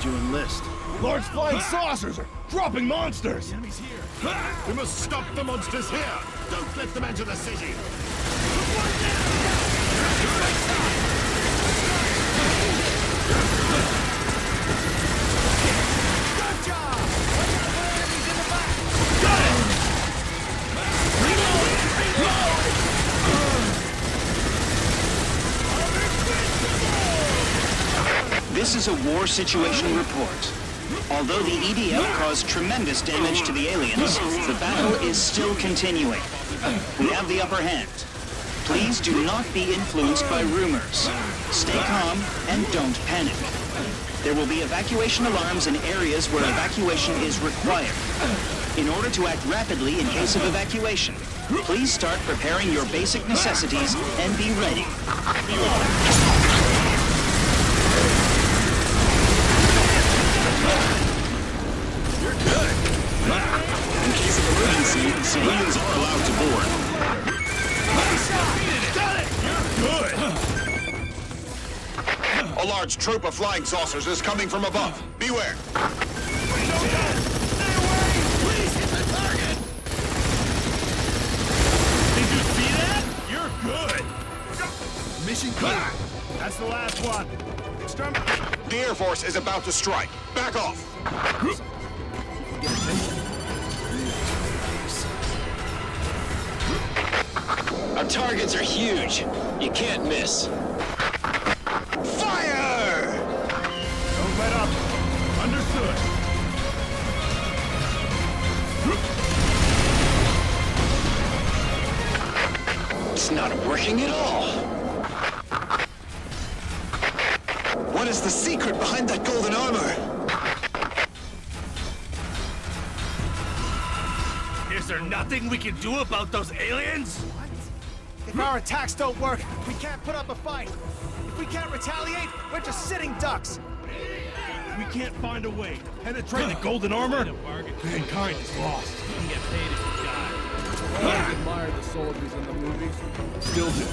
you enlist? Large flying saucers are dropping monsters! Enemies here. We must stop the monsters here! Don't let them enter the city! This is a war situation report. Although the EDF caused tremendous damage to the aliens, the battle is still continuing. We have the upper hand. Please do not be influenced by rumors. Stay calm and don't panic. There will be evacuation alarms in areas where evacuation is required. In order to act rapidly in case of evacuation, please start preparing your basic necessities and be ready. In case of emergency, civilians are allowed to board. Got it! You're good! A large troop of flying saucers is coming from above. Beware! Please hit the target! Did you see that? You're good! Mission clear. That's the last one. The Air Force is about to strike. Back off! Our targets are huge. You can't miss. Fire! Don't let up. Understood. It's not working at all. What is the secret behind that golden armor? Is there nothing we can do about those aliens? If our attacks don't work, we can't put up a fight. If we can't retaliate, we're just sitting ducks. We can't find a way to penetrate the golden armor. Mankind is lost. You get paid if you die. I always admired the soldiers in the movies. Still do.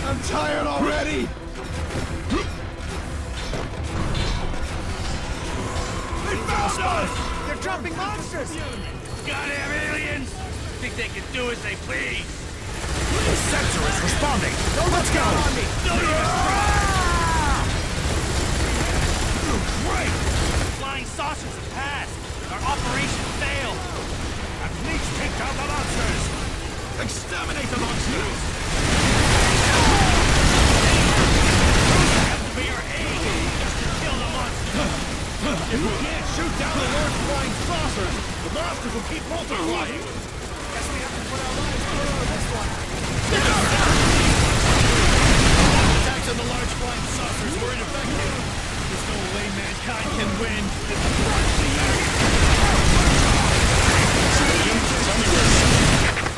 I'm tired already! They found us! They're dropping monsters! Goddamn aliens! Think they can do as they please? The sensor is responding! Let's go! Don't even try! Great! Flying saucers have passed. Our operation failed. At least take down the monsters! Exterminate the monsters! Have to be our aim, just to kill the monsters! If we can't shoot down the large flying saucers, the monsters will keep multiplying! Guess we have to put our lives on this one. Attacks on the large flying saucers were ineffective. There's no way mankind can win.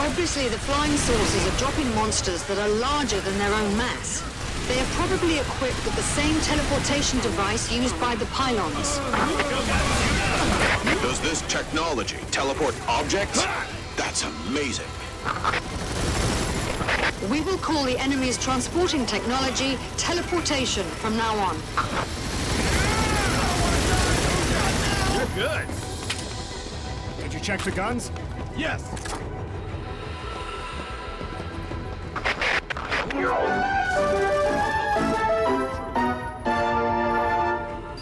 Obviously, the flying saucers are dropping monsters that are larger than their own mass. They are probably equipped with the same teleportation device used by the pylons. Does this technology teleport objects? That's amazing. We will call the enemy's transporting technology teleportation from now on. You're good. Did you check the guns? Yes.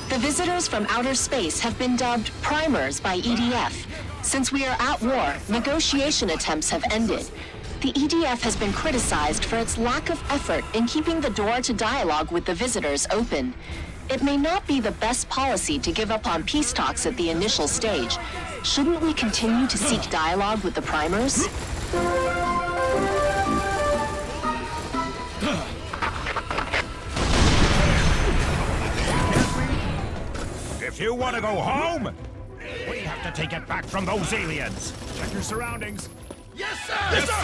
The visitors from outer space have been dubbed primers by EDF. Since we are at war, negotiation attempts have ended. The EDF has been criticized for its lack of effort in keeping the door to dialogue with the visitors open. It may not be the best policy to give up on peace talks at the initial stage. Shouldn't we continue to seek dialogue with the primers? If you want to go home, we have to take it back from those aliens. Check your surroundings. Yes, sir! Yes, sir!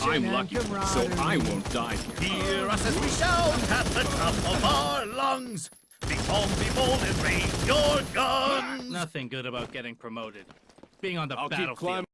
I'm lucky, so I won't die here. Hear us as we shout at the top of our lungs. Be calm, be bold, and raise your guns. Nothing good about getting promoted. Being on the I'll keep battlefield.